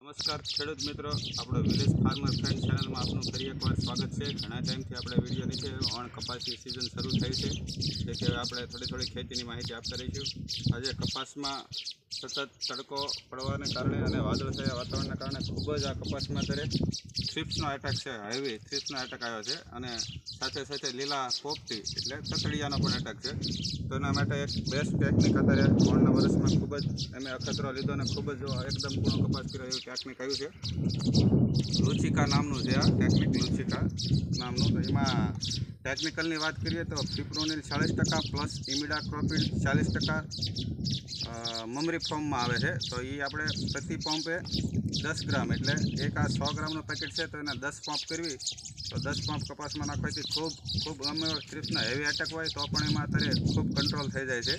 નમસ્કાર ખેડૂત મિત્રો, આપણો વિલેજ ફાર્મર ફ્રેન્ડ ચેનલમાં આપનું ફરી એકવાર સ્વાગત છે। ઘણા ટાઈમથી આપણે વિડીયો નીચે ઓણ કપાસની સિઝન શરૂ થઈ છે, તેથી આપણે થોડી ખેતીની માહિતી આપતા રહીશું। આજે કપાસમાં સતત તડકો પડવાને કારણે અને વાદળછાયા વાતાવરણના કારણે ખૂબ જ આ કપાસમાં અત્યારે થ્રિપ્સનો એટેક છે, હેવી થ્રિપ્સનો એટેક આવ્યો છે અને સાથે સાથે લીલા પોપટી એટલે તતડિયાનો પણ એટેક છે। તો એના માટે એક બેસ્ટ ટેકનિક અત્યારે ઓણના વર્ષમાં ખૂબ જ અમે અખતરો લીધો અને ખૂબ જ એકદમ ગુણો કપાસ કર્યો એવું ટેકનિક આવ્યું છે। લુચિકા નામનું છે આ ટેકનિક, લુચિકા નામનું। તો એમાં ટેકનિકલની વાત કરીએ તો ફિપ્રોનિલ 40% પ્લસ ઇમિડાક્લોપિડ 40% મમરી ફોર્મમાં આવે છે। તો એ આપણે પ્રતિ પંપે 10 ગ્રામ એટલે એક આ 100 ગ્રામનું પેકેટ છે, તો એના 10 પંપ કરવી તો 10 પંપ કપાસમાં નાખવાથી ખૂબ ગમે થ્રિપ્સના હેવી એટેક હોય તો પણ એમાં અત્યારે ખૂબ કંટ્રોલ થઈ જાય છે।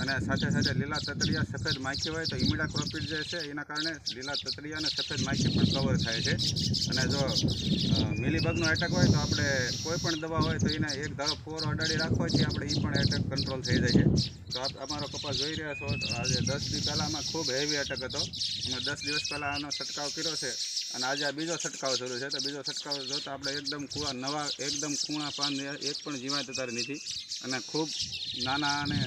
અને સાથે સાથે લીલા તતડિયા સફેદ માખી હોય તો ઇમિડાક્લોપિડ જે છે એના કારણે લીલા તતડિયા અને સફેદ માખી પણ કવર થાય છે। અને જો મિલીબગનો એટેક હોય તો આપણે કોઈ પણ દવા હોય તો એને એક ધારો ફુવારો અડાડી રાખવાથી આપણે એ પણ એટેક કંટ્રોલ થઈ જાય છે। તો અમારો કપાસ જોઈ રહ્યા છો, તો આજે 10 દિવસ પહેલાંમાં ખૂબ હેવી એટેક હતો। અમે 10 દિવસ પહેલાં આનો છંટકાવ કર્યો છે અને આજે આ બીજો છંટકાવ શરૂ છે। તો બીજો છંટકાવ જોતા આપણે એકદમ નવા એકદમ કૂણા પાન એક પણ જીવાત અત્યારે નથી અને ખૂબ નાના અને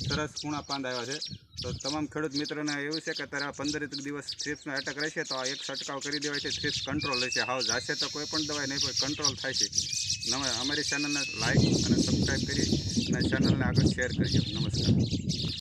સરસ કૂણા પાંદ આવ્યા છે। તો તમામ ખેડૂત મિત્રોને એવું છે કે અત્યારે 15 દિવસ થ્રિપ્સનો એટેક રહેશે તો આ એક છંટકાવ કરી દેવાય છે, થ્રિપ્સ કંટ્રોલ રહેશે। હાવ જાશે તો કોઈ પણ દવાઈ નહીં, કોઈ કંટ્રોલ થાય છે। અમારી ચેનલને લાઇક અને સબસ્ક્રાઈબ કરી અને ચેનલને આગળ શેર કરજો। નમસ્કાર।